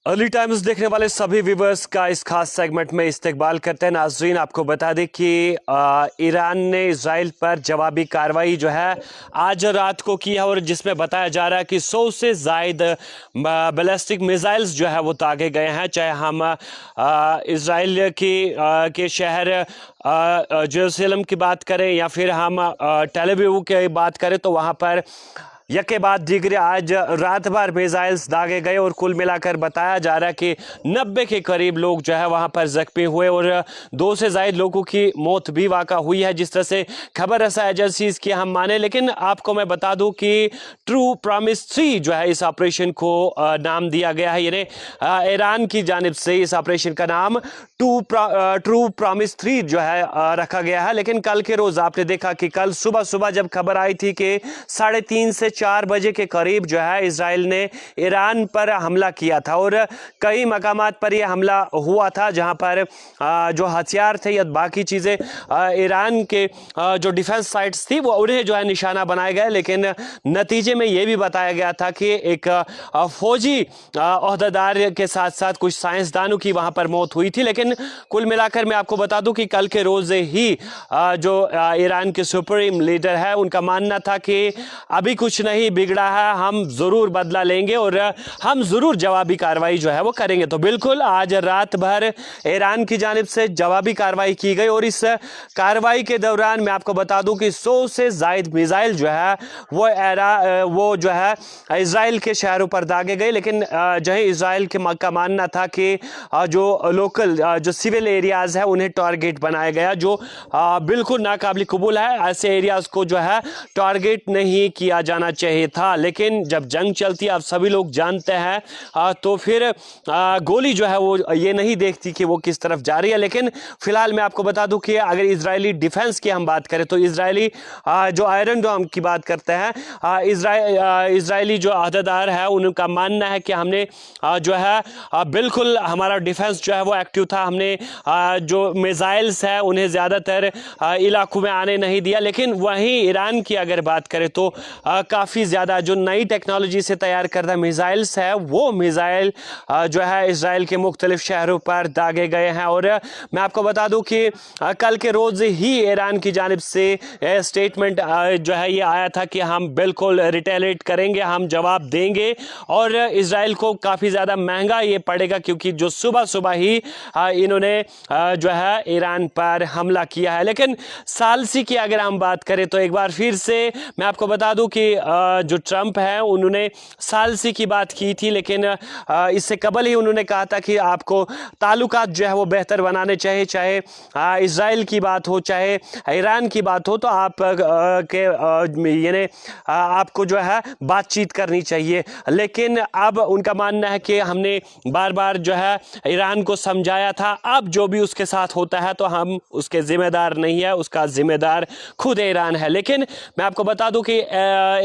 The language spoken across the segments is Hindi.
अर्ली टाइम्स देखने वाले सभी व्यूवर्स का इस खास सेगमेंट में इस्तकबाल करते हैं। नाजरीन, आपको बता दें कि ईरान ने इजराइल पर जवाबी कार्रवाई जो है आज रात को की है और जिसमें बताया जा रहा है कि 100 से जायद बैलिस्टिक मिसाइल्स जो है वो दागे गए हैं। चाहे हम इजराइल के शहर जेरूसलम की बात करें या फिर हम टेल अवीव की बात करें तो वहाँ पर यके बाद दीगरे आज रात भर मिसाइल्स दागे गए और कुल मिलाकर बताया जा रहा है कि 90 के करीब लोग जो है वहां पर जख्मी हुए और 2 से ज्यादा लोगों की मौत भी वाक़ा हुई है, जिस तरह से खबर रसा एजेंसीज की हम माने। लेकिन आपको मैं बता दूं कि ट्रू प्रॉमिस 3 जो है इस ऑपरेशन को नाम दिया गया है, यानी ईरान की जानिब से इस ऑपरेशन का नाम ट्रू प्रॉमिस 3 जो है रखा गया है। लेकिन कल के रोज आपने देखा कि कल सुबह सुबह जब खबर आई थी कि 3:30 से 4 बजे के करीब जो है इजराइल ने ईरान पर हमला किया था और कई मकामात पर यह हमला हुआ था जहां पर जो हथियार थे या बाकी चीज़ें ईरान के जो डिफेंस साइट्स थी वो उन्हें जो है निशाना बनाए गए। लेकिन नतीजे में यह भी बताया गया था कि एक फौजी ओहदेदार के साथ साथ कुछ साइंसदानों की वहां पर मौत हुई थी। लेकिन कुल मिलाकर मैं आपको बता दूं कि कल के रोज ही जो ईरान के सुप्रीम लीडर है उनका मानना था कि अभी कुछ नहीं बिगड़ा है, हम जरूर बदला लेंगे और हम जरूर जवाबी कार्रवाई जो है वो करेंगे। तो बिल्कुल आज रात भर ईरान की जानिब से जवाबी कार्रवाई की गई और इस कार्रवाई के दौरान मैं आपको बता दूं कि 100 से जायद मिसाइल जो है वो जो है इजराइल के शहरों पर दागे गए। लेकिन जो इजराइल का मानना था कि जो लोकल जो सिविल एरियाज है उन्हें टारगेट बनाया गया, जो बिल्कुल नाकाबिल कबूल है। ऐसे एरियाज को जो है टारगेट नहीं किया जाना चाहिए था। लेकिन जब जंग चलती है, आप सभी लोग जानते हैं, तो फिर गोली जो है वो ये नहीं देखती कि वो किस तरफ जा रही है। लेकिन फिलहाल मैं आपको बता दूं कि अगर इजरायली डिफेंस की हम बात करें तो इजरायली जो आयरन डोम की बात करते हैं, इजरायली जो अहदेदार है उनका मानना है कि हमने जो है बिल्कुल हमारा डिफेंस जो है वो एक्टिव था, हमने जो मिसाइल्स है उन्हें ज़्यादातर इलाकों में आने नहीं दिया। लेकिन वहीं ईरान की अगर बात करें तो काफ़ी ज़्यादा जो नई टेक्नोलॉजी से तैयार करदा मिसाइल्स है वो मिसाइल जो है इजराइल के मुख्तलिफ शहरों पर दागे गए हैं। और मैं आपको बता दूं कि कल के रोज़ ही ईरान की जानिब से स्टेटमेंट जो है ये आया था कि हम बिल्कुल रिटेलिएट करेंगे, हम जवाब देंगे और इजराइल को काफ़ी ज़्यादा महंगा ये पड़ेगा, क्योंकि जो सुबह सुबह ही इन्होंने जो है ईरान पर हमला किया है। लेकिन सालसी की अगर हम बात करें तो एक बार फिर से मैं आपको बता दूं कि जो ट्रंप है उन्होंने सालसी की बात की थी, लेकिन इससे कबल ही उन्होंने कहा था कि आपको ताल्लुकात जो है वो बेहतर बनाने चाहिए, चाहे इजराइल की बात हो चाहे ईरान की बात हो, तो आप यानी आपको जो है बातचीत करनी चाहिए। लेकिन अब उनका मानना है कि हमने बार बार जो है ईरान को समझाया था, अब जो भी उसके साथ होता है तो हम उसके जिम्मेदार नहीं है, उसका जिम्मेदार खुद ईरान है। लेकिन मैं आपको बता दूं कि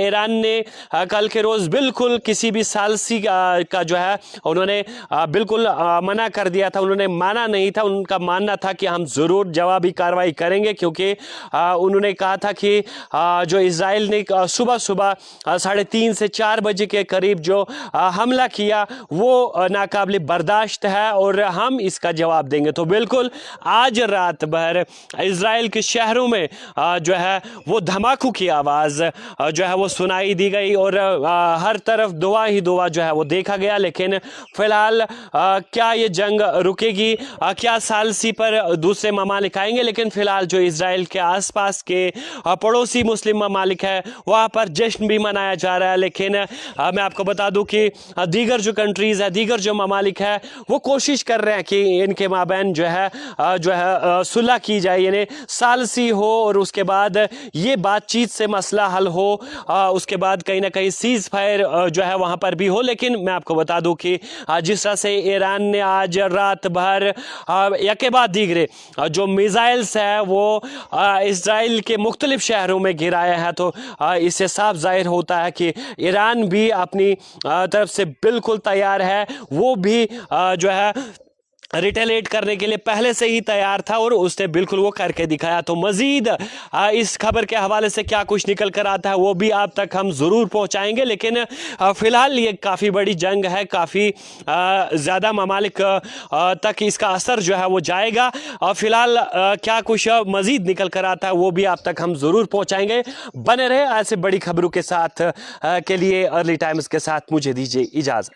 ईरान ने कल के रोज़ बिल्कुल किसी भी सालसी का जो है उन्होंने बिल्कुल मना कर दिया था, उन्होंने माना नहीं था। उनका मानना था कि हम ज़रूर जवाबी कार्रवाई करेंगे, क्योंकि उन्होंने कहा था कि जो इजराइल ने सुबह सुबह 3:30 से 4 बजे के करीब जो हमला किया वो नाकाबिल बर्दाश्त है और हम इसका जवाब देंगे। तो बिल्कुल आज रात भर इजराइल के शहरों में जो है वो धमाकों की आवाज़ जो है वो सुनाई दी गई और हर तरफ दुआ ही दुआ जो है वो देखा गया। लेकिन फिलहाल क्या ये जंग रुकेगी, क्या सालसी पर दूसरे ममालिक आएंगे? लेकिन फिलहाल जो इजराइल के आसपास के पड़ोसी मुस्लिम ममालिक है वहाँ पर जश्न भी मनाया जा रहा है। लेकिन मैं आपको बता दूं कि दीगर जो कंट्रीज़ है, दीगर जो ममालिक है वो कोशिश कर रहे हैं कि इनके माबैन जो है सुलह की जाए, यानी सालसी हो और उसके बाद ये बातचीत से मसला हल हो, उसके बाद कहीं ना कहीं सीज फायर जो है वहाँ पर भी हो। लेकिन मैं आपको बता दूं कि जिस तरह से ईरान ने आज रात भर यके बाद दीगरे जो मिसाइल्स है वो इजराइल के मुख्तलिफ शहरों में गिराया है, तो इससे साफ जाहिर होता है कि ईरान भी अपनी तरफ से बिल्कुल तैयार है, वो भी जो है रिटेलेट करने के लिए पहले से ही तैयार था और उसने बिल्कुल वो करके दिखाया। तो मजीद इस खबर के हवाले से क्या कुछ निकल कर आता है वो भी आप तक हम ज़रूर पहुंचाएंगे, लेकिन फ़िलहाल ये काफ़ी बड़ी जंग है, काफ़ी ज़्यादा ममालिक तक इसका असर जो है वो जाएगा। फ़िलहाल क्या कुछ मजीद निकल कर आता है वो भी आप तक हम ज़रूर पहुँचाएँगे। बने रहे ऐसे बड़ी खबरों के साथ। के लिए अर्ली टाइम्स के साथ मुझे दीजिए इजाज़त।